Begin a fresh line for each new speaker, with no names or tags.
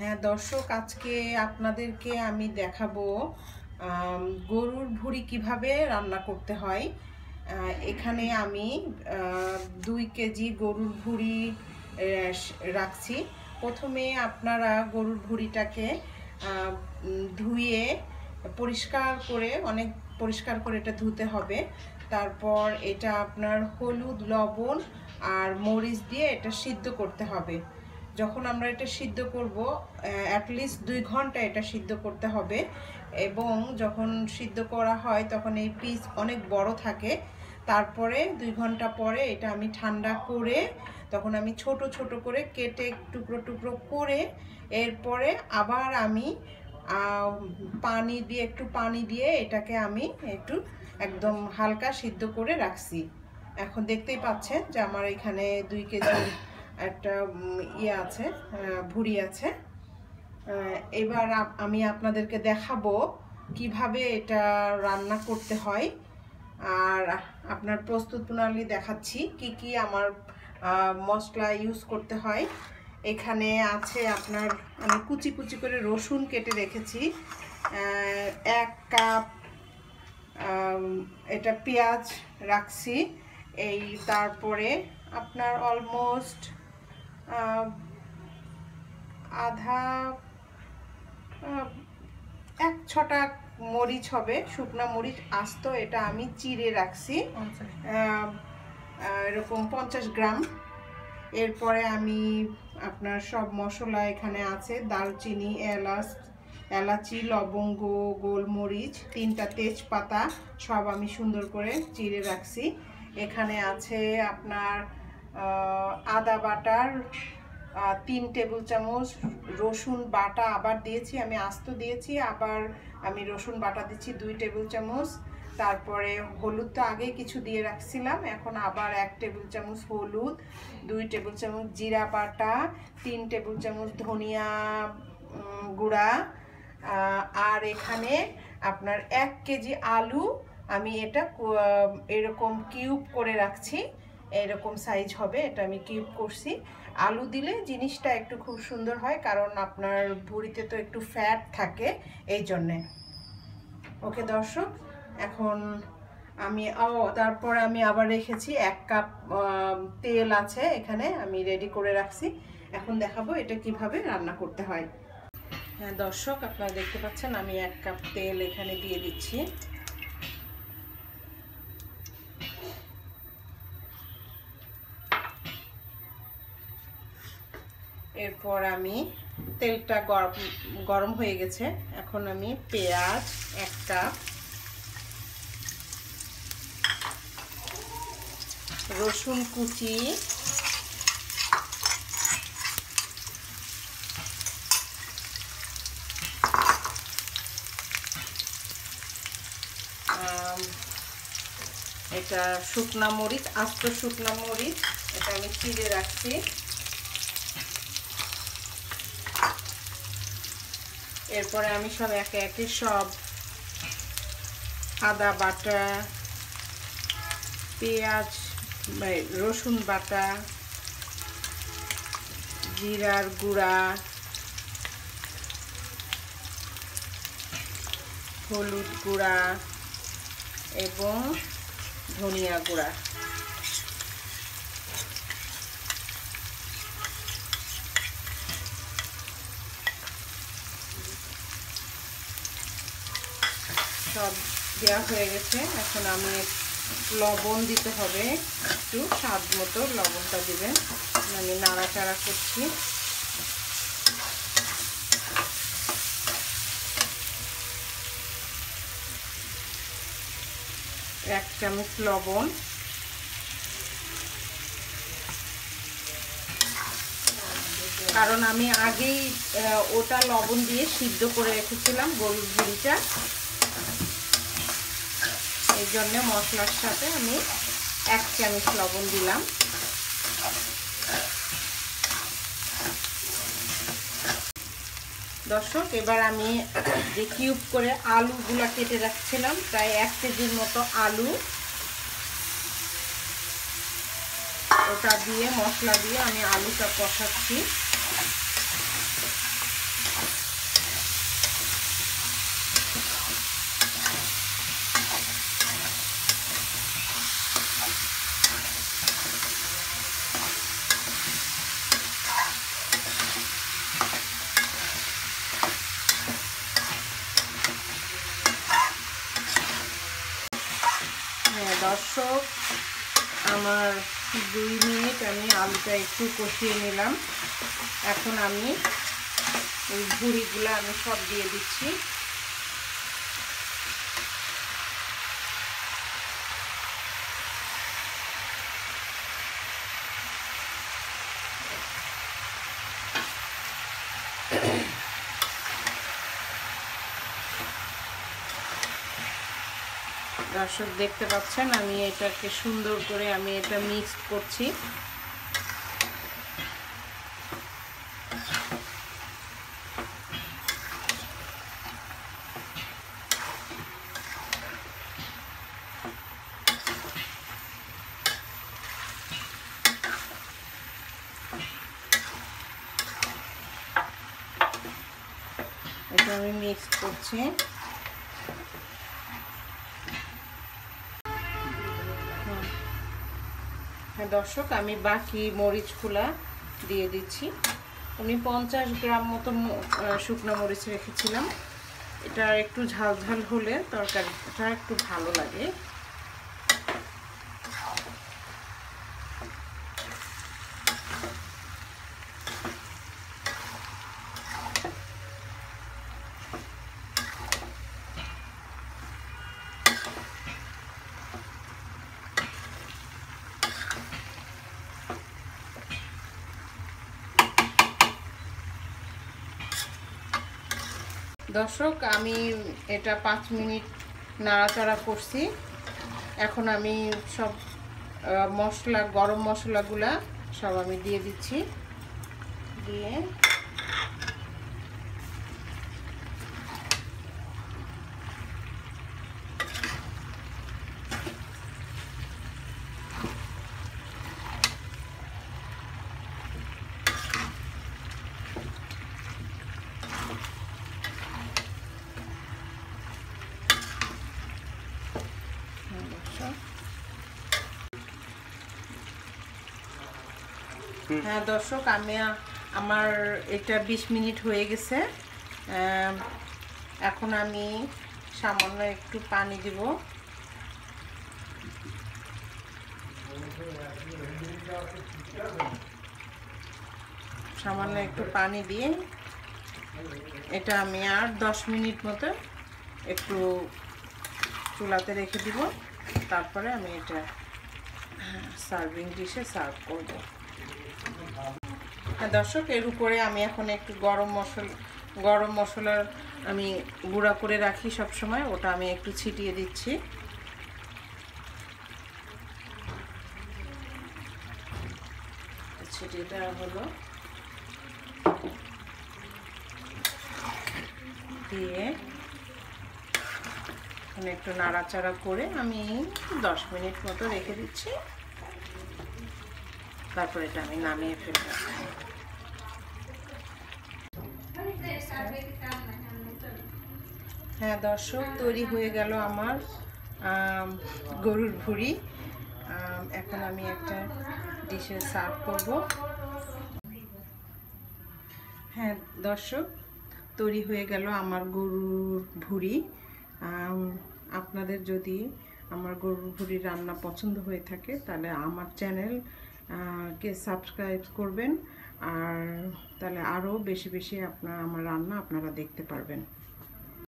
হ্যাঁ দর্শক, আজকে আপনাদেরকে আমি দেখাবো গরুর ভুঁড়ি কিভাবে রান্না করতে হয়। এখানে আমি 2 কেজি গরুর ভুঁড়ি রাখছি। প্রথমে আপনারা গরুর ভুঁড়িটাকে ধুয়ে অনেক পরিষ্কার করে এটা ধুতে হবে। তারপর এটা আপনার হলুদ, লবণ আর মরিচ দিয়ে এটা সিদ্ধ করতে হবে। যখন আমরা এটা সিদ্ধ করব অ্যাটলিস্ট 2 ঘন্টা এটা সিদ্ধ করতে হবে। এবং যখন সিদ্ধ করা হয় তখন এই পিস অনেক বড় থাকে। তারপরে 2 ঘন্টা পরে এটা আমি ঠান্ডা করে তখন আমি ছোট ছোট করে কেটে টুকরো টুকরো করে এরপরে আবার আমি একটু পানি দিয়ে এটাকে আমি একটু একদম হালকা সিদ্ধ করে রাখছি। এখন দেখতেই পাচ্ছেন যে আমার এখানে 2 কেজি একটা আছে, ভুঁড়ি আছে। এবার আমি আপনাদেরকে দেখাবো কিভাবে এটা রান্না করতে হয়, আর আপনার প্রস্তুত প্রণালী দেখাচ্ছি কি কি আমার মশলা ইউজ করতে হয়। এখানে আছে আপনার, আমি কুচি কুচি করে রসুন কেটে রেখেছি 1 কাপ। এটা পেঁয়াজ রাখছি তারপরে আপনার অলমোস্ট আধা 1-6টা মরিচ হবে, শুকনা মরিচ আস্ত, এটা আমি চিড়ে রাখছি এরকম 50 গ্রাম। এরপরে আমি আপনার সব মশলা এখানে আছে, দারচিনি, এলাচি, লবঙ্গ, গোলমরিচ, 3টা তেজপাতা, সব আমি সুন্দর করে চিড়ে রাখছি। এখানে আছে আপনার আদা বাটার 3 টেবিল চামচ, রসুন বাটা আবার দিয়েছি, আমি আস্ত দিয়েছি, আবার আমি রসুন বাটা দিচ্ছি 2 টেবিল চামচ। তারপরে হলুদ তো আগে কিছু দিয়ে রাখছিলাম, এখন আবার 1 টেবিল চামচ হলুদ, 2 টেবিল চামচ জিরা বাটা, 3 টেবিল চামচ ধনিয়া গুঁড়া, আর এখানে আপনার 1 কেজি আলু আমি এটা এরকম কিউব করে রাখছি, এরকম সাইজ হবে, এটা আমি কিউব করছি। আলু দিলে জিনিসটা একটু খুব সুন্দর হয়, কারণ আপনার ভুঁড়িতে তো একটু ফ্যাট থাকে এই জন্যে। ওকে দর্শক, এখন আমি তারপরে আমি আবার রেখেছি 1 কাপ তেল আছে এখানে, আমি রেডি করে রাখছি। এখন দেখাবো এটা কিভাবে রান্না করতে হয়। হ্যাঁ দর্শক, আপনারা দেখতে পাচ্ছেন আমি 1 কাপ তেল এখানে দিয়ে দিচ্ছি। এরপর আমি তেলটা গরম হয়ে গেছে, এখন আমি পেঁয়াজ 1 কাপ, রসুন কুচি, এটা শুকনা মরিচ, আস্ত শুকনা মরিচ, এটা আমি চিড়ে রাখছি। এরপরে আমি সব একে একে সব আদা বাটা, পেঁয়াজ, রসুন বাটা, জিরার গুঁড়া, হলুদ গুঁড়া এবং ধনিয়া গুঁড়া সব দেওয়া হয়ে গেছে। এখন আমি লবণ দিতে হবে, একটু স্বাদ মতো লবণটা দিবেন। আমি নাড়াচাড়া করছি। 1 চামচ লবণ, কারণ আমি আগেই ওটা লবণ দিয়ে সিদ্ধ করে রেখেছিলাম গরুর ভুঁড়িটা, এই জন্য মশলার সাথে আমি 1 চামচ লবণ দিলাম। দর্শক, এবার আমি যে কিউব করে আলুগুলো কেটে রাখছিলাম, প্রায় 1 কেজির মতো আলু, ওটা দিয়ে মশলা দিয়ে আমি আলুটা কষাচ্ছি। দর্শক, আমার 2 মিনিট আমি আলুটা একটু কষিয়ে নিলাম। এখন আমি ওই ভুঁড়িগুলো আমি সব দিয়ে দিচ্ছি। দর্শক দেখতে পাচ্ছেন আমি এটাকে সুন্দর করে আমি এটা মিক্স করছি। এটা আমি মিক্স করছি। হ্যাঁ দর্শক, আমি বাকি মরিচগুলা দিয়ে দিচ্ছি। আমি 50 গ্রাম মতো শুকনো মরিচ রেখেছিলাম। এটা একটু ঝাল ঝাল হলে তরকারিটা একটু ভালো লাগে। দর্শক, আমি এটা 5 মিনিট নাড়াচাড়া করছি। এখন আমি সব মশলা, গরম মশলাগুলা সব আমি দিয়ে দিচ্ছি। দিয়ে হ্যাঁ দর্শক, আমার এটা 20 মিনিট হয়ে গেছে। এখন আমি সামান্য একটু পানি দিব। সামান্য একটু পানি দিয়ে এটা আমি আর 10 মিনিট মতো একটু চুলাতে রেখে দিব। তারপরে আমি এটা সার্ভিং ডিশে সার্ভ করব। দর্শক, এর উপরে আমি এখন একটু গরম মশলার আমি গুঁড়া করে রাখি সব সময়, ওটা আমি একটু ছিটিয়ে দিচ্ছি। ছিটিয়ে দেওয়া হলো। দিয়ে এখন একটু নাড়াচাড়া করে আমি 10 মিনিট মতো রেখে দিচ্ছি। তারপর এটা আমি নামিয়ে ফেলব। হ্যাঁ দর্শক, তৈরি হয়ে গেল আমার গরুর ভুঁড়ি। এখন আমি একটা ডিশে সার্ভ করব। হ্যাঁ দর্শক, তৈরি হয়ে গেল আমার গরুর ভুঁড়ি। আপনাদের যদি আমার গরুর ভুঁড়ি রান্না পছন্দ হয়ে থাকে তাহলে আমার চ্যানেল কে সাবস্ক্রাইব করবেন, আর তাহলে আরও বেশি বেশি আমার রান্না আপনারা দেখতে পারবেন।